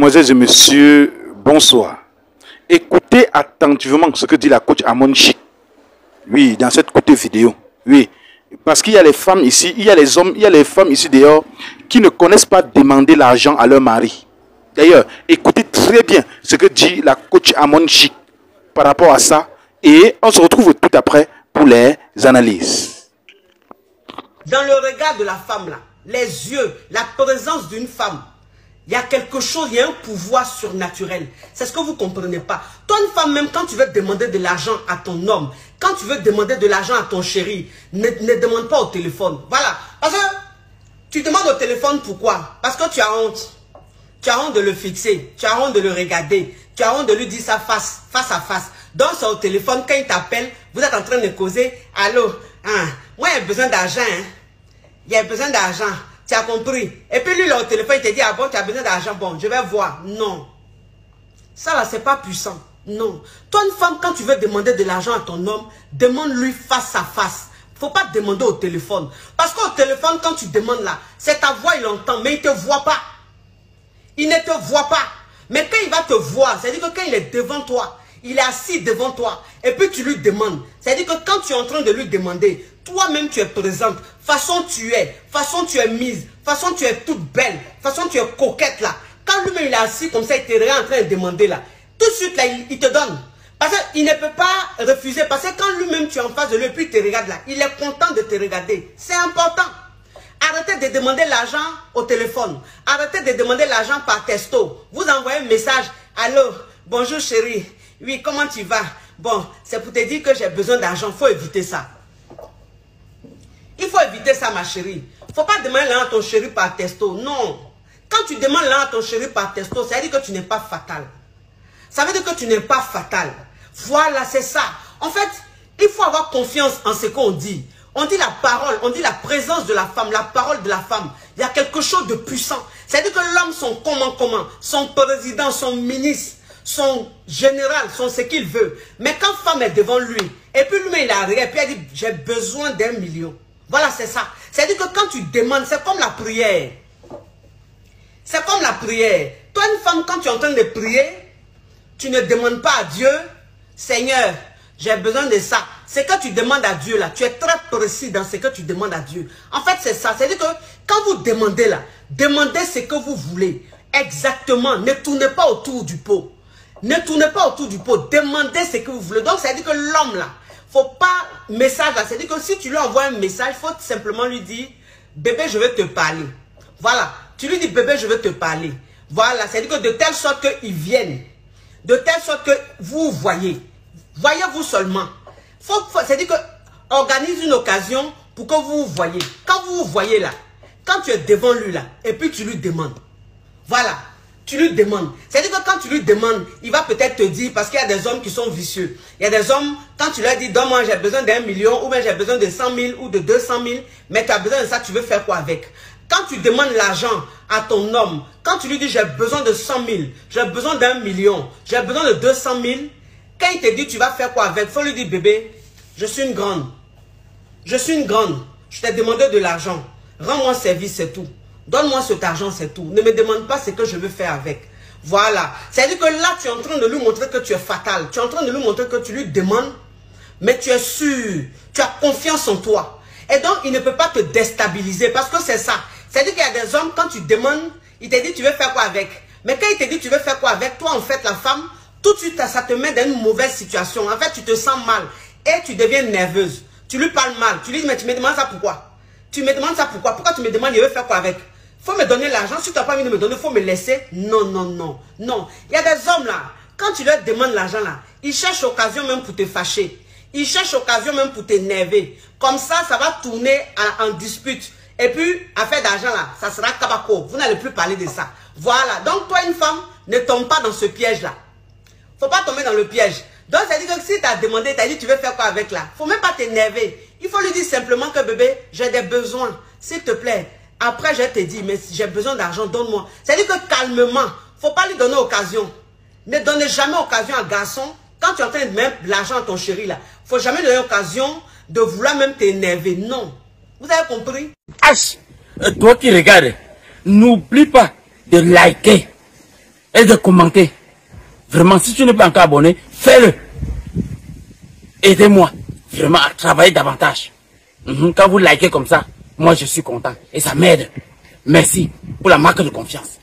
Mesdemoiselles et messieurs, bonsoir. Écoutez attentivement ce que dit la coach Amon Chic. Oui, dans cette côté vidéo. Oui, parce qu'il y a les femmes ici, il y a les hommes, il y a les femmes ici dehors qui ne connaissent pas demander l'argent à leur mari. D'ailleurs, écoutez très bien ce que dit la coach Amon Chic par rapport à ça. Et on se retrouve tout après pour les analyses. Dans le regard de la femme là, les yeux, la présence d'une femme, il y a quelque chose, il y a un pouvoir surnaturel. C'est ce que vous ne comprenez pas. Toi, une femme, même quand tu veux demander de l'argent à ton homme, quand tu veux demander de l'argent à ton chéri, ne demande pas au téléphone. Voilà. Parce que tu demandes au téléphone pourquoi? Parce que tu as honte. Tu as honte de le fixer. Tu as honte de le regarder. Tu as honte de lui dire ça face à face. Donc, c'est au téléphone, quand il t'appelle, vous êtes en train de causer. Allô, hein, moi, il y a besoin d'argent. Hein. Il y a besoin d'argent. Tu as compris? Et puis lui, là, au téléphone, il te dit, ah bon, tu as besoin d'argent, bon, je vais voir. Non. Ça, là, c'est pas puissant. Non. Toi, une femme, quand tu veux demander de l'argent à ton homme, demande-lui face à face. Faut pas demander au téléphone. Parce qu'au téléphone, quand tu demandes là, c'est ta voix, il entend, mais il te voit pas. Il ne te voit pas. Mais quand il va te voir, c'est-à-dire que quand il est devant toi, il est assis devant toi, et puis tu lui demandes. C'est-à-dire que quand tu es en train de lui demander, toi-même tu es présente, façon tu es mise, façon tu es toute belle, façon tu es coquette là. Quand lui-même il est assis comme ça, il te regarde en train de demander là, tout de suite là, il te donne. Parce qu'il ne peut pas refuser, parce que quand lui-même tu es en face de lui, puis il te regarde là, il est content de te regarder. C'est important. Arrêtez de demander l'argent au téléphone. Arrêtez de demander l'argent par texto. Vous envoyez un message, allô, bonjour chérie, oui, comment tu vas? Bon, c'est pour te dire que j'ai besoin d'argent, il faut éviter ça. Il faut éviter ça, ma chérie. Il ne faut pas demander l'argent à ton chéri par texto. Non. Quand tu demandes l'argent à ton chéri par texto, ça veut dire que tu n'es pas fatal. Ça veut dire que tu n'es pas fatal. Voilà, c'est ça. En fait, il faut avoir confiance en ce qu'on dit. On dit la parole, on dit la présence de la femme, la parole de la femme. Il y a quelque chose de puissant. C'est-à-dire que l'homme, son comment, son président, son ministre, son général, son ce qu'il veut. Mais quand femme est devant lui, et puis lui, il arrive, et puis elle dit, j'ai besoin d'1 million. Voilà, c'est ça. C'est-à-dire que quand tu demandes, c'est comme la prière. C'est comme la prière. Toi, une femme, quand tu es en train de prier, tu ne demandes pas à Dieu, Seigneur, j'ai besoin de ça. C'est que tu demandes à Dieu là, tu es très précis dans ce que tu demandes à Dieu. En fait, c'est ça. C'est-à-dire que quand vous demandez là, demandez ce que vous voulez. Exactement. Ne tournez pas autour du pot. Ne tournez pas autour du pot. Demandez ce que vous voulez. Donc, c'est-à-dire que l'homme là, faut pas message là. C'est-à-dire que si tu lui envoies un message, il faut simplement lui dire, bébé, je vais te parler. Voilà. Tu lui dis, bébé, je vais te parler. Voilà. C'est-à-dire que de telle sorte qu'ils viennent. De telle sorte que vous voyez. Voyez-vous seulement. C'est-à-dire que organise une occasion pour que vous voyez. Quand vous vous voyez là, quand tu es devant lui là, et puis tu lui demandes. Voilà. Tu lui demandes. C'est-à-dire que quand tu lui demandes, il va peut-être te dire, parce qu'il y a des hommes qui sont vicieux. Il y a des hommes, quand tu leur dis, donne-moi, j'ai besoin d'1 million, ou bien j'ai besoin de 100 000 ou de 200 000, mais tu as besoin de ça, tu veux faire quoi avec? Quand tu demandes l'argent à ton homme, quand tu lui dis, j'ai besoin de 100 000, j'ai besoin d'1 million, j'ai besoin de 200 000, quand il te dit, tu vas faire quoi avec? Il faut lui dire, bébé, je suis une grande. Je suis une grande. Je t'ai demandé de l'argent. Rends-moi service, c'est tout. Donne-moi cet argent, c'est tout. Ne me demande pas ce que je veux faire avec. Voilà. C'est-à-dire que là, tu es en train de lui montrer que tu es fatal. Tu es en train de lui montrer que tu lui demandes, mais tu es sûr. Tu as confiance en toi. Et donc, il ne peut pas te déstabiliser parce que c'est ça. C'est-à-dire qu'il y a des hommes, quand tu demandes, il te dit, tu veux faire quoi avec? Mais quand il te dit, tu veux faire quoi avec, toi, en fait, la femme, tout de suite, ça te met dans une mauvaise situation. En fait, tu te sens mal et tu deviens nerveuse. Tu lui parles mal. Tu lui dis, mais tu me demandes ça pourquoi? Tu me demandes ça pourquoi? Pourquoi tu me demandes, je veux faire quoi avec? Il faut me donner l'argent. Si tu n'as pas envie de me donner, il faut me laisser. Non, non, non, non. Il y a des hommes là, quand tu leur demandes l'argent là, ils cherchent occasion même pour te fâcher. Ils cherchent occasion même pour t'énerver. Comme ça va tourner en dispute. Et puis, affaire d'argent là, ça sera kabako. Vous n'allez plus parler de ça. Voilà. Donc, toi, une femme, ne tombe pas dans ce piège là. Faut pas tomber dans le piège. Donc, ça dit que si tu as demandé, tu as dit, tu veux faire quoi avec là? Faut même pas t'énerver. Il faut lui dire simplement que bébé, j'ai des besoins. S'il te plaît. Après, je te dis, mais j'ai besoin d'argent, donne-moi. C'est-à-dire que calmement, faut pas lui donner occasion. Ne donnez jamais occasion à un garçon. Quand tu es en train de mettre l'argent à ton chéri là, faut jamais donner occasion de vouloir même t'énerver. Non. Vous avez compris? Toi qui regardes, n'oublie pas de liker, et de commenter. Vraiment, si tu n'es pas encore abonné, fais-le. Aidez-moi vraiment à travailler davantage. Quand vous likez comme ça, moi je suis content et ça m'aide. Merci pour la marque de confiance.